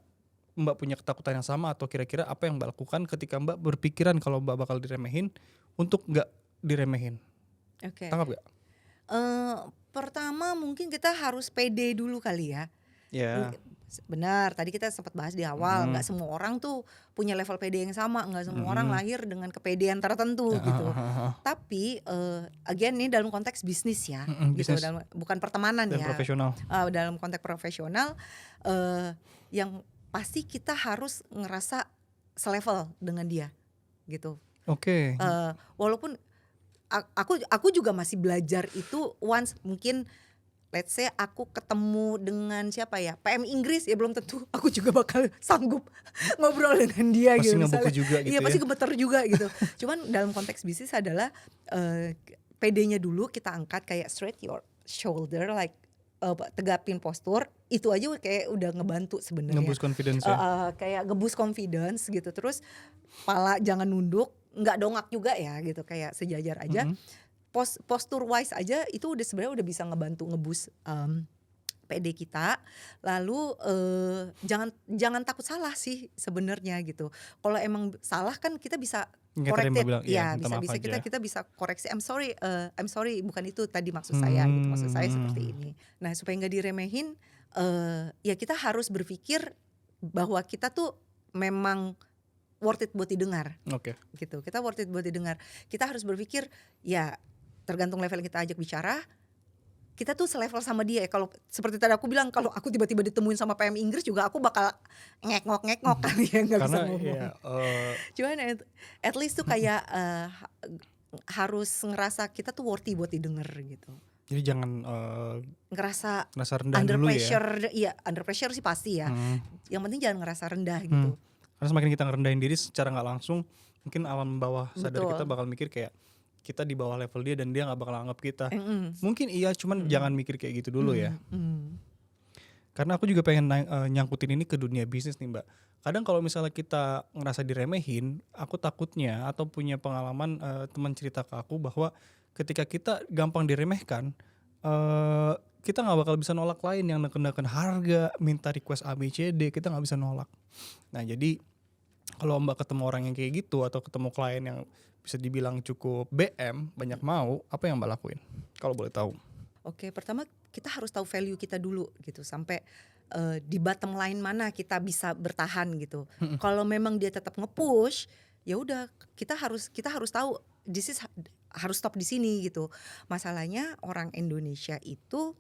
Mbak punya ketakutan yang sama atau kira-kira apa yang Mbak lakukan ketika Mbak berpikiran kalau Mbak bakal diremehin untuk nggak diremehin? Oke. Tangkap nggak? Pertama mungkin kita harus pede dulu kali ya. Ya. Benar, tadi kita sempat bahas di awal, nggak semua orang tuh punya level pede yang sama, nggak semua orang lahir dengan kepedean tertentu gitu. Tapi again nih dalam konteks bisnis ya, gitu, bisnis. bukan pertemanan Dan ya. profesional. Dalam konteks profesional, yang pasti kita harus ngerasa selevel dengan dia, gitu. Oke. Walaupun aku juga masih belajar itu once mungkin. Let's say aku ketemu dengan siapa ya, PM Inggris ya belum tentu aku juga bakal sanggup ngobrol dengan dia Pasti gitu. ngebuku juga gitu Iya ya. pasti gemeter juga gitu. Cuman dalam konteks bisnis adalah PD-nya dulu kita angkat kayak straight your shoulder like tegapin postur, itu aja kayak udah ngebantu sebenarnya. Ngeboost confidence ya. Kayak ngeboost confidence gitu. Terus pala jangan nunduk, nggak dongak juga ya gitu, kayak sejajar aja. Postur wise aja itu udah sebenarnya udah bisa ngebantu ngeboost PD kita. Lalu jangan takut salah sih sebenarnya gitu. Kalau emang salah kan kita bisa corrected, ya bisa kita bisa koreksi. I'm sorry bukan itu tadi maksud saya gitu, maksud saya seperti ini. Nah supaya nggak diremehin, ya kita harus berpikir bahwa kita tuh memang worth it buat didengar. Oke. Gitu, kita worth it buat didengar. Kita harus berpikir ya tergantung level yang kita ajak bicara, kita tuh selevel sama dia. Kalau seperti tadi aku bilang, kalau aku tiba-tiba ditemuin sama PM Inggris juga aku bakal ngek-ngok kali ya, nggak bisa ngomong. Ya, Cuman at least tuh kayak harus ngerasa kita tuh worthy buat didengar gitu. jadi jangan Ngerasa rendah under dulu pressure, ya. iya under pressure sih pasti ya. Yang penting jangan ngerasa rendah gitu. Karena semakin kita ngerendahin diri secara nggak langsung, mungkin alam bawah sadar Betul. kita bakal mikir kayak kita di bawah level dia dan dia nggak bakal anggap kita. Mungkin iya, cuman jangan mikir kayak gitu dulu ya. Karena aku juga pengen nyangkutin ini ke dunia bisnis nih Mbak. Kadang kalau misalnya kita ngerasa diremehin, aku takutnya atau punya pengalaman teman cerita ke aku bahwa ketika kita gampang diremehkan, kita nggak bakal bisa nolak lain yang neken-neken harga, minta request A, B, C, D, kita nggak bisa nolak. Nah jadi kalau Mbak ketemu orang yang kayak gitu atau ketemu klien yang bisa dibilang cukup BM, banyak mau, apa yang Mbak lakuin? Kalau boleh tahu. Oke, pertama kita harus tahu value kita dulu gitu, sampai di bottom line mana kita bisa bertahan gitu. Kalau memang dia tetap nge-push, ya udah kita harus tahu this is harus stop di sini gitu. Masalahnya orang Indonesia itu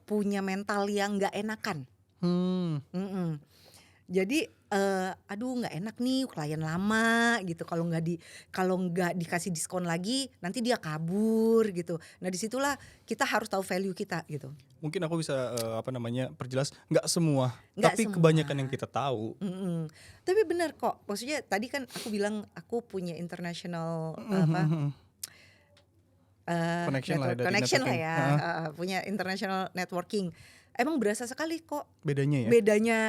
punya mental yang nggak enakan. Jadi aduh nggak enak nih klien lama gitu, kalau nggak dikasih diskon lagi nanti dia kabur gitu. Nah disitulah kita harus tahu value kita gitu. Mungkin aku bisa perjelas, nggak semua, Nggak tapi semua. kebanyakan yang kita tahu. Tapi benar kok, maksudnya tadi kan aku bilang aku punya international Connection lah ya, dari connection lah networking. ya, punya international networking. Emang berasa sekali kok Bedanya ya. bedanya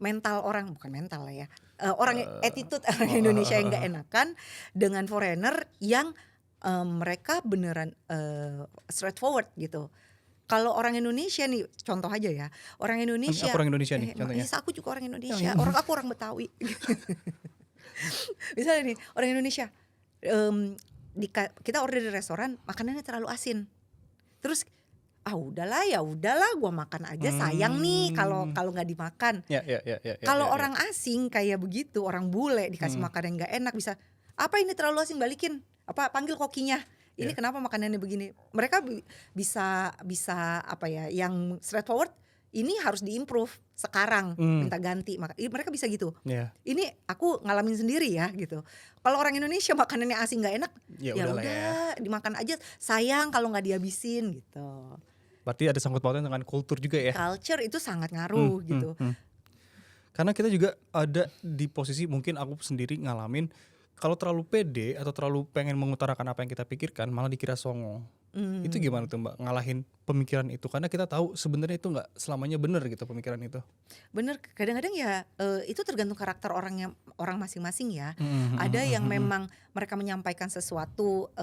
mental orang, bukan mental lah ya, orang attitude orang Indonesia yang nggak enakan dengan foreigner yang mereka beneran straightforward gitu. Kalau orang Indonesia nih, contoh aja ya, orang Indonesia. Aku orang Indonesia nih, contohnya. Yes, aku juga orang Indonesia, aku orang Betawi. Misalnya nih orang Indonesia, mmm, kita order di restoran makanannya terlalu asin. Terus, udahlah ya udahlah gua makan aja sayang nih kalau Mmm. kalau nggak dimakan. Ya. Kalau orang asing kayak begitu, orang bule dikasih Mhm. makanan nggak enak bisa, "Apa ini terlalu asin, balikin." Panggil kokinya. "Ini Ya. kenapa makanannya begini?" Mereka bisa bisa apa ya, yang straightforward, "Ini harus di-improve sekarang, minta ganti." Mereka bisa gitu. Ya. Ini aku ngalamin sendiri ya gitu. Kalau orang Indonesia makanannya asin nggak enak, Ya ya udahlah ya. udah dimakan aja, sayang kalau nggak dihabisin gitu. Berarti ada sangkut pautnya dengan kultur juga ya? Culture itu sangat ngaruh gitu. Karena kita juga ada di posisi mungkin aku sendiri ngalamin kalau terlalu pede atau terlalu pengen mengutarakan apa yang kita pikirkan malah dikira songong. Itu gimana tuh Mbak ngalahin pemikiran itu? Karena kita tahu sebenarnya itu nggak selamanya benar gitu pemikiran itu. Bener, kadang-kadang ya, itu tergantung karakter orang masing-masing ya. Mhm Ada yang mhm. memang mereka menyampaikan sesuatu,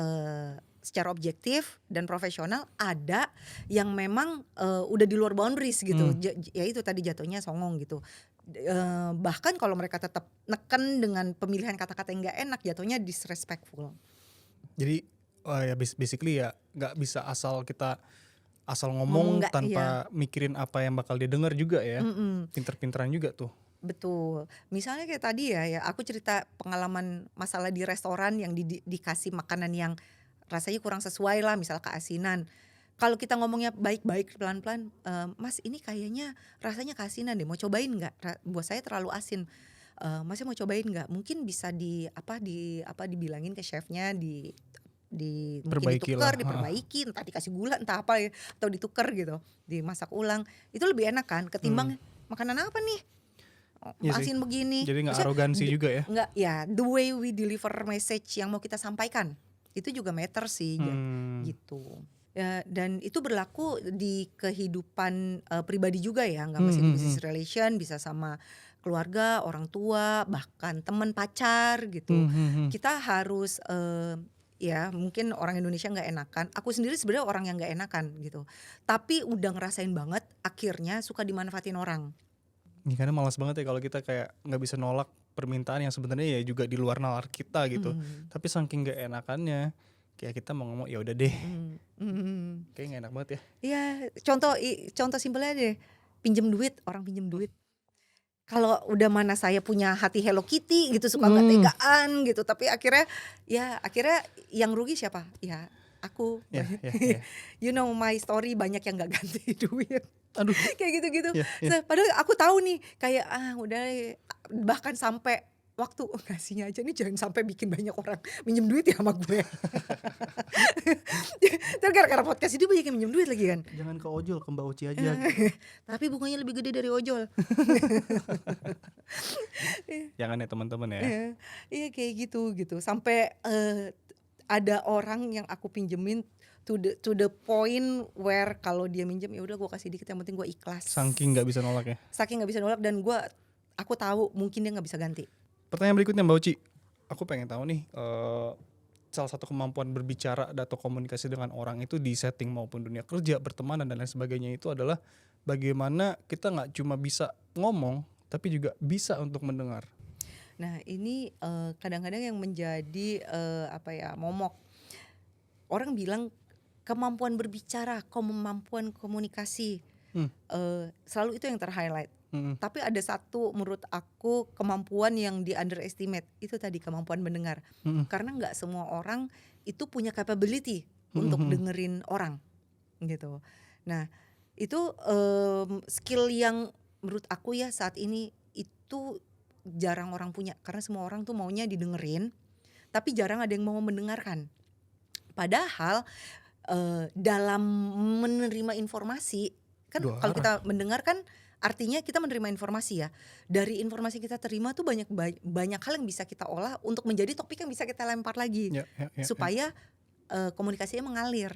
secara objektif dan profesional, ada yang memang, udah di luar boundaries gitu, ya itu tadi jatuhnya songong gitu. Bahkan kalau mereka tetap neken dengan pemilihan kata-kata yang nggak enak, jatuhnya disrespectful. Jadi ya basically ya nggak bisa kita asal Ngomong ngomong nggak, iya, tanpa mikirin apa yang bakal dia dengar juga ya. mhm. Pinter-pinteran juga tuh. Betul. Misalnya kayak tadi ya aku cerita pengalaman masalah di restoran yang dikasih makanan yang rasanya kurang sesuai lah, misal keasinan. Kalau kita ngomongnya baik-baik pelan-pelan, "Mas ini kayaknya rasanya keasinan deh, mau cobain nggak? Buat saya terlalu asin, Masnya mau cobain nggak?" Mungkin bisa dibilangin ke chefnya mungkin Perbaikilah. ditukar, diperbaiki, entah dikasih gula, entah apa ya, atau ditukar gitu, dimasak ulang. Itu lebih enak kan ketimbang, "Makanan apa nih? Iya sih. Asin begini." Jadi nggak Maksudnya arogansi juga ya. nggak ya, the way we deliver message yang mau kita sampaikan, itu juga matter sih gitu. Ya, dan itu berlaku di kehidupan, pribadi juga ya, nggak mesti di business relation, bisa sama keluarga, orang tua, bahkan teman, pacar gitu. Kita harus, ya mungkin orang Indonesia nggak enakan, aku sendiri sebenarnya orang yang nggak enakan gitu. Tapi udah ngerasain banget akhirnya suka dimanfaatin orang. Ya, karena malas banget ya kalau kita kayak nggak bisa nolak permintaan yang sebenarnya ya juga di luar nalar kita gitu. Mhm, Tapi saking nggak enakannya, kayak kita mau ngomong ya udah deh, mhm, mhm. kayak nggak enak banget ya. Iya, contoh simpelnya deh, pinjem duit, orang pinjem duit. Kalau udah mana saya punya hati Hello Kitty gitu, suka nggak tegaan gitu, tapi akhirnya yang rugi siapa? Ya aku. Ya, ya, ya. You know my story, banyak yang nggak ganti duit. Aduh, Kayak gitu-gitu. ya, ya. Padahal aku tahu nih kayak, udah bahkan sampai waktu ngasihnya aja nih jangan sampai bikin banyak orang minjem duit ya sama gue. Terus gara-gara podcast ini banyak yang minjem duit lagi kan. Jangan ke ojol, ke Mbak Oci aja. Tapi bunganya lebih gede dari ojol. Jangan ya teman-teman ya. Iya, iya kayak gitu. Sampai, ada orang yang aku pinjemin to the point where kalau dia minjem ya udah gue kasih dikit, yang penting gue ikhlas. Saking nggak bisa nolak ya. Saking nggak bisa nolak, dan aku tahu mungkin dia nggak bisa ganti. Pertanyaan berikutnya Mbak Oci, aku pengen tahu nih, salah satu kemampuan berbicara atau komunikasi dengan orang itu di setting maupun dunia kerja, pertemanan dan lain sebagainya itu adalah bagaimana kita nggak cuma bisa ngomong tapi juga bisa untuk mendengar. Nah ini, kadang-kadang yang menjadi, momok. Orang bilang kemampuan berbicara, kemampuan komunikasi, selalu itu yang ter-highlight. Tapi ada satu menurut aku kemampuan yang di underestimate, itu tadi kemampuan mendengar. Karena nggak semua orang itu punya capability untuk dengerin orang gitu. Nah itu, skill yang menurut aku ya saat ini itu jarang orang punya, karena semua orang tuh maunya didengerin, tapi jarang ada yang mau mendengarkan. Padahal, dalam menerima informasi kan, Dua kalau arah. kita mendengar kan artinya kita menerima informasi ya. Dari informasi kita terima tuh banyak hal yang bisa kita olah untuk menjadi topik yang bisa kita lempar lagi, Ya. supaya, komunikasinya mengalir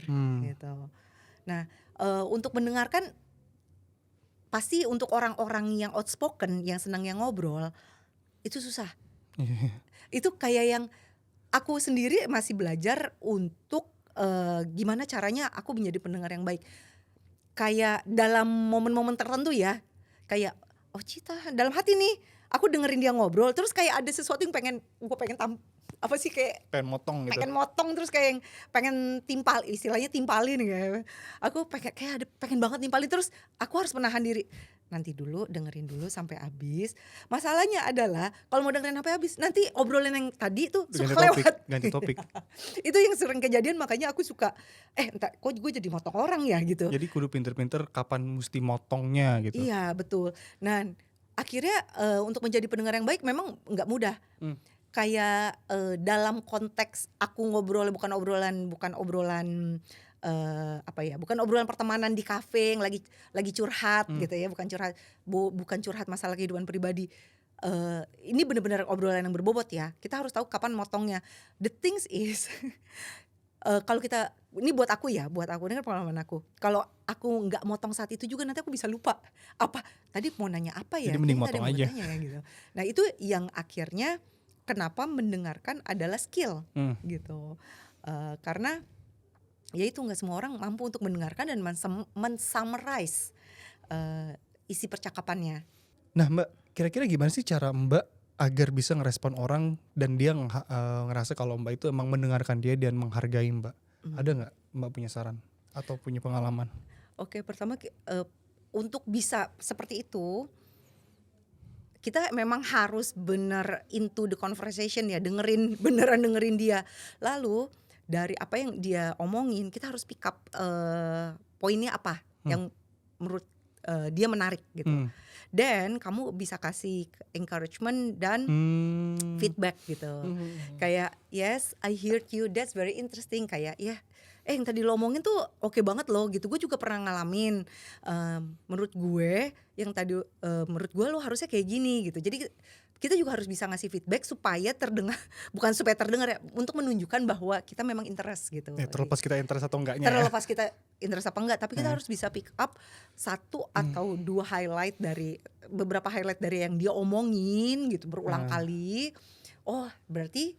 gitu. Nah, untuk mendengarkan pasti untuk orang-orang yang outspoken, yang senang yang ngobrol, itu susah. Itu kayak yang aku sendiri masih belajar untuk, gimana caranya aku menjadi pendengar yang baik. Kayak dalam momen-momen tertentu ya, kayak, "Oh Cita," dalam hati nih, aku dengerin dia ngobrol terus kayak ada sesuatu yang gue pengen apa sih, kayak Pengen motong gitu. pengen motong, terus kayak yang pengen istilahnya timpalin gitu. Aku pengen banget nimpalin, terus aku harus menahan diri. Nanti dulu, dengerin dulu sampai habis. Masalahnya adalah kalau mau dengerin sampai habis, nanti obrolan yang tadi tuh suka lewat. Ganti topik. Itu yang sering kejadian, makanya aku suka entar kok gue jadi motong orang ya gitu. Jadi kudu pinter-pinter kapan mesti motongnya gitu. Iya, betul. Nah, akhirnya untuk menjadi pendengar yang baik memang nggak mudah. Kayak dalam konteks aku ngobrol bukan obrolan bukan obrolan pertemanan di kafe yang lagi curhat gitu ya, bukan curhat masalah kehidupan pribadi. Ini benar-benar obrolan yang berbobot ya. Kita harus tahu kapan motongnya. The things is kalau kita, ini buat aku ini kan pengalaman aku. Kalau aku nggak motong saat itu juga nanti aku bisa lupa apa tadi mau nanya apa ya. Jadi mending Kayaknya motong tadi aja. mau tanya ya, gitu. Nah itu yang akhirnya kenapa mendengarkan adalah skill gitu. Karena ya itu nggak semua orang mampu untuk mendengarkan dan men-summarize isi percakapannya. Nah Mbak, kira-kira gimana sih cara Mbak agar bisa ngerespon orang dan dia ngerasa kalau Mbak itu emang mendengarkan dia dan menghargai Mbak? Ada nggak Mbak punya saran atau punya pengalaman? Oke, pertama untuk bisa seperti itu kita memang harus bener into the conversation ya, beneran dengerin dia. Lalu dari apa yang dia omongin kita harus pick up poinnya apa yang menurut dia menarik gitu. Dan kamu bisa kasih encouragement dan feedback gitu. Kayak yes, I heard you, that's very interesting. Kayak ya, yang tadi lo omongin tuh oke banget loh gitu. Gue juga pernah ngalamin. Menurut gue yang tadi menurut gue lo harusnya kayak gini gitu. Jadi kita juga harus bisa ngasih feedback supaya terdengar, bukan supaya terdengar ya, untuk menunjukkan bahwa kita memang interest gitu. Ya, terlepas kita interest atau enggaknya. Terlepas kita interest apa enggak, tapi kita harus bisa pick up satu atau dua beberapa highlight dari yang dia omongin gitu berulang kali. Oh, berarti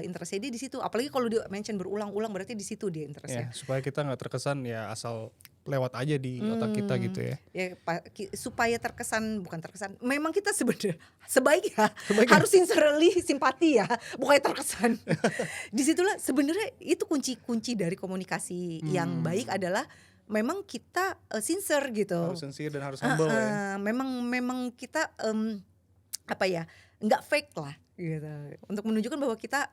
interestnya dia di situ. Apalagi kalau dia mention berulang-ulang berarti di situ dia interestnya. Ya, supaya kita nggak terkesan ya asal lewat aja di otak kita gitu ya. Ya supaya bukan terkesan. Memang kita sebenarnya sebaiknya harus sincerely simpati ya, bukan terkesan. Disitulah sebenarnya itu kunci dari komunikasi yang baik adalah memang kita sincere gitu. Harus sincere dan harus humble ya. Memang kita nggak fake lah gitu. Untuk menunjukkan bahwa kita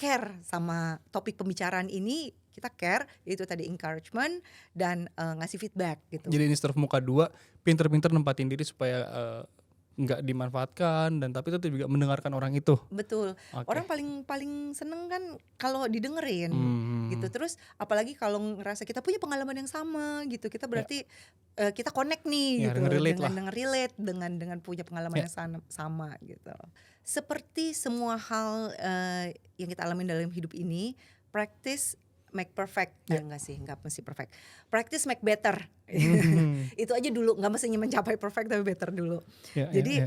care sama topik pembicaraan ini, kita care, itu tadi encouragement dan ngasih feedback gitu. Jadi ini serve muka dua, pinter-pinter nempatin diri supaya nggak dimanfaatkan dan tapi tetap juga mendengarkan orang itu. Betul. Okay. Orang paling seneng kan kalau didengerin gitu. Terus apalagi kalau ngerasa kita punya pengalaman yang sama gitu, kita berarti kita connect nih gitu dengan relate dengan punya pengalaman yang sama gitu. Seperti semua hal yang kita alami dalam hidup ini, practice make perfect. Enggak sih, enggak mesti perfect. Practice make better. Itu aja dulu, enggak mestinya mencapai perfect tapi better dulu. Jadi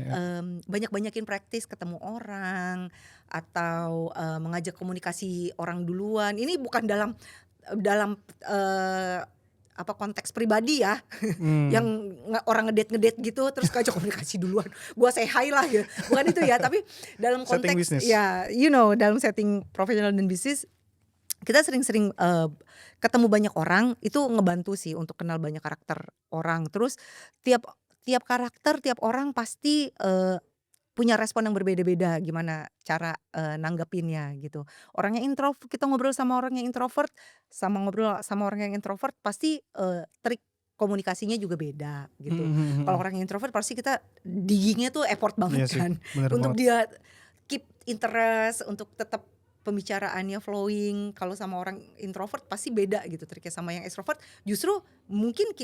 banyak-banyakin practice ketemu orang atau mengajak komunikasi orang duluan. Ini bukan dalam konteks pribadi ya. Yang orang ngedate gitu terus ngajak komunikasi duluan. Gua say hi lah gitu. Bukan itu ya, tapi dalam konteks ya dalam setting profesional dan bisnis kita sering-sering ketemu banyak orang, itu ngebantu sih untuk kenal banyak karakter orang. Terus tiap karakter, tiap orang pasti punya respon yang berbeda-beda gimana cara nanggepinnya gitu. Orangnya introvert, kita ngobrol sama orang yang introvert, sama ngobrol sama orang yang introvert pasti trik komunikasinya juga beda gitu. Kalau orang yang introvert pasti kita diggingnya tuh effort banget kan. Untuk dia keep interest, untuk tetap pembicaraannya flowing. Kalau sama orang introvert pasti beda gitu triknya. Sama yang extrovert justru mungkin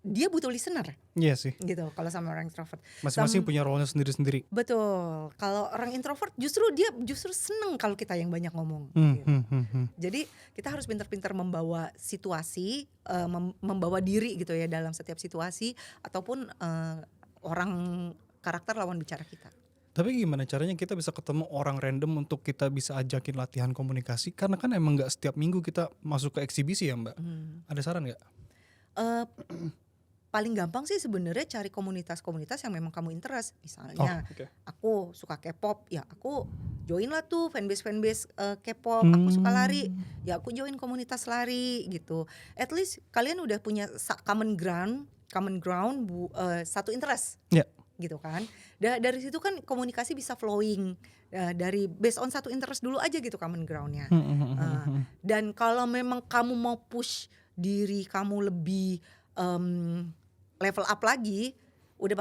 dia butuh listener. Iya sih. Gitu kalau sama orang introvert. Masing-masing punya role-nya sendiri-sendiri. Betul. Kalau orang introvert justru seneng kalau kita yang banyak ngomong. Gitu. Jadi kita harus pintar-pintar membawa situasi, membawa diri gitu ya dalam setiap situasi ataupun orang karakter lawan bicara kita. Tapi gimana caranya kita bisa ketemu orang random untuk kita bisa ajakin latihan komunikasi? Karena kan emang gak setiap minggu kita masuk ke eksibisi ya Mbak. Ada saran gak? paling gampang sih sebenarnya cari komunitas-komunitas yang memang kamu interest. Oh, Misalnya oke. aku suka K-pop, ya aku join lah tuh fanbase K-pop. Aku suka lari, ya aku join komunitas lari gitu. At least kalian udah punya common ground, satu interest Ya. gitu kan. Dari situ kan komunikasi bisa flowing, dari based on satu interest dulu aja gitu common groundnya. Dan kalau memang kamu mau push diri kamu lebih level up lagi, udah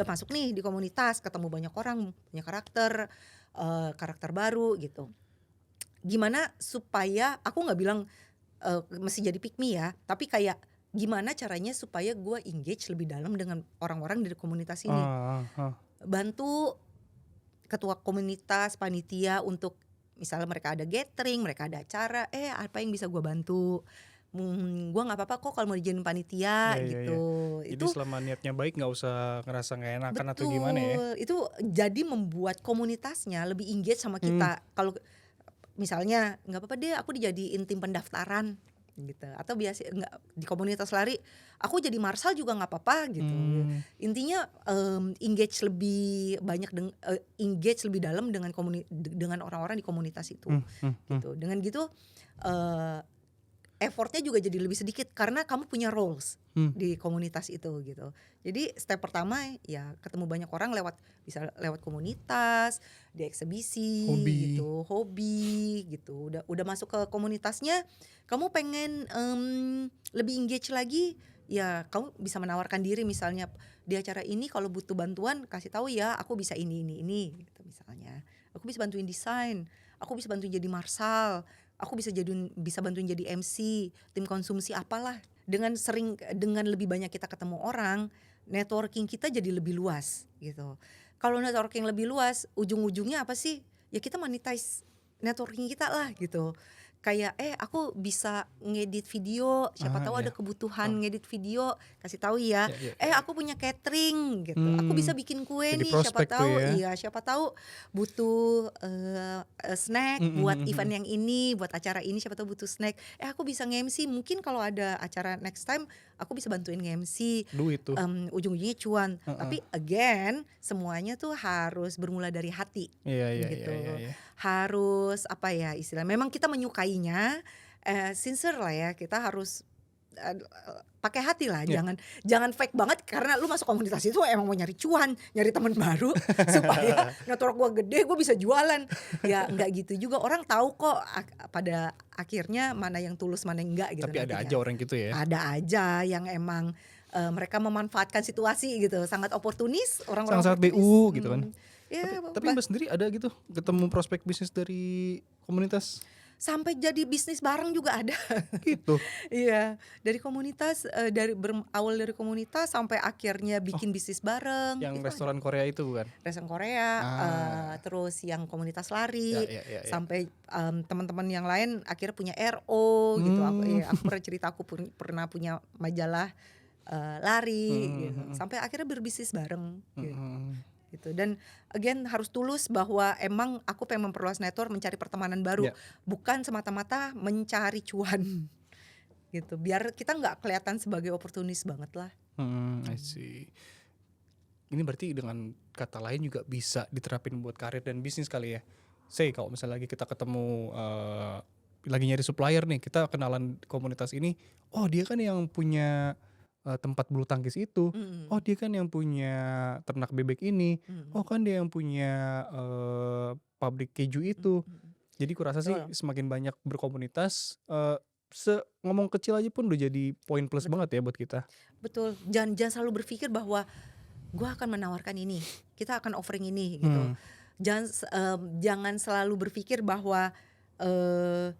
masuk nih di komunitas, ketemu banyak orang, punya karakter baru gitu. Gimana supaya, aku nggak bilang mesti jadi pick me ya, tapi kayak gimana caranya supaya gue engage lebih dalam dengan orang-orang dari komunitas ini. Bantu ketua komunitas, panitia untuk misalnya mereka ada gathering, mereka ada acara, apa yang bisa gue bantu. Gue nggak apa-apa kok kalau mau dijadiin panitia gitu. Jadi Itu selama niatnya baik nggak usah ngerasa nggak enakan atau betul, gimana ya. itu jadi membuat komunitasnya lebih engage sama kita. Kalau misalnya nggak apa-apa deh aku dijadiin tim pendaftaran gitu, atau biasa nggak di komunitas lari aku jadi marshal juga nggak apa-apa gitu. Intinya engage lebih banyak, engage lebih dalam dengan orang-orang di komunitas itu gitu. Dengan gitu effortnya juga jadi lebih sedikit karena kamu punya roles di komunitas itu gitu. Jadi step pertama ya ketemu banyak orang bisa lewat komunitas, di eksibisi hobi gitu. Udah masuk ke komunitasnya, kamu pengen lebih engage lagi, ya kamu bisa menawarkan diri. Misalnya di acara ini kalau butuh bantuan kasih tahu ya, aku bisa ini gitu misalnya. Aku bisa bantuin desain, aku bisa bantuin jadi marshal, aku bisa bantuin jadi MC, tim konsumsi apalah. Dengan lebih banyak kita ketemu orang, networking kita jadi lebih luas gitu. Kalau networking lebih luas, ujung-ujungnya apa sih? Ya kita monetize networking kita lah gitu. Kayak aku bisa ngedit video, siapa tahu ada kebutuhan ngedit video, kasih tahu ya. Aku punya catering gitu. Aku bisa bikin kue Jadi nih, prospek tuh ya. siapa tahu butuh snack buat event yang ini, buat acara ini, siapa tahu butuh snack. Aku bisa nge-MC, mungkin kalau ada acara next time aku bisa bantuin nge-MC. Duit tuh. Ujung-ujungnya cuan. Tapi again, semuanya tuh harus bermula dari hati. Iya. Harus apa ya istilah, memang kita menyukainya, sincere lah ya, kita harus pakai hati lah, jangan fake banget karena lu masuk komunitas itu emang mau nyari cuan, nyari teman baru supaya network gua gede, gua bisa jualan. Ya nggak gitu juga, orang tahu kok pada akhirnya mana yang tulus mana yang enggak gitu. Tapi ada aja orang gitu ya. Ada aja yang emang mereka memanfaatkan situasi gitu, sangat oportunis, orang-orang sangat oportunis. BU gitu kan. Tapi Mbak sendiri ada gitu ketemu prospek bisnis dari komunitas? Sampai jadi bisnis bareng juga ada. Gitu. Iya, dari komunitas, berawal dari komunitas sampai akhirnya bikin bisnis bareng. Yang Itu restoran Korea itu bukan? restoran Korea, terus yang komunitas lari, Ya. sampai teman-teman yang lain akhirnya punya RO gitu. Aku pernah cerita aku pernah punya majalah lari gitu. Sampai akhirnya berbisnis bareng gitu. Dan again harus tulus bahwa emang aku pengen memperluas network, mencari pertemanan baru, bukan semata-mata mencari cuan gitu. Biar kita nggak kelihatan sebagai oportunis banget lah. I see. Ini berarti dengan kata lain juga bisa diterapin buat karir dan bisnis kali ya. Say kalau misalnya lagi kita ketemu lagi nyari supplier nih, kita kenalan komunitas ini, oh dia kan yang punya tempat bulu tangkis itu, oh dia kan yang punya ternak bebek ini, oh kan dia yang punya pabrik keju itu. Jadi kurasa sih semakin banyak berkomunitas, ngomong kecil aja pun udah jadi poin plus banget ya buat kita. Betul, jangan selalu berpikir bahwa gue akan menawarkan ini, kita akan offering ini gitu. Jangan selalu berpikir bahwa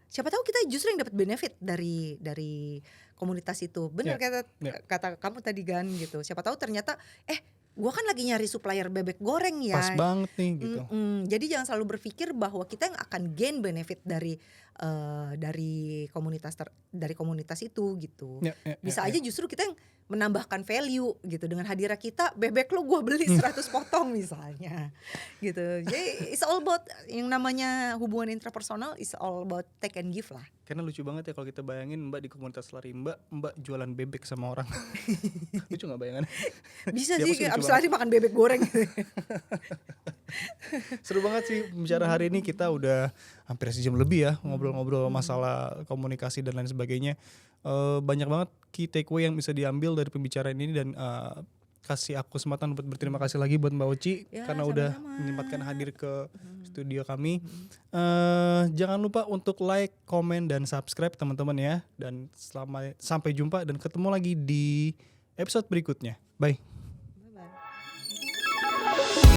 siapa tahu kita justru yang dapat benefit dari komunitas itu. Benar kata kamu tadi kan gitu. Siapa tahu ternyata gue kan lagi nyari supplier bebek goreng ya. Pas banget nih gitu. Jadi jangan selalu berpikir bahwa kita yang akan gain benefit dari dari komunitas itu gitu. Ya, ya, Bisa ya, aja ya. justru kita yang menambahkan value gitu dengan hadirnya kita, bebek lu gue beli 100 potong misalnya gitu. Jadi it's all about yang namanya hubungan intrapersonal, is all about take and give lah. Karena lucu banget ya kalau kita bayangin Mbak di komunitas lari Mbak jualan bebek sama orang. Lucu nggak bayangannya? Bisa Dia sih pasti lucu abis banget. lari makan bebek goreng gitu. Seru banget sih bicara hari ini, kita udah hampir sejam lebih ya ngobrol-ngobrol masalah komunikasi dan lain sebagainya. Banyak banget key takeaway yang bisa diambil dari pembicaraan ini dan kasih aku kesempatan buat berterima kasih lagi buat Mbak Oci Ya, karena udah sama-sama. menyempatkan hadir ke studio kami. Jangan lupa untuk like, komen dan subscribe teman-teman ya, dan sampai jumpa dan ketemu lagi di episode berikutnya. Bye.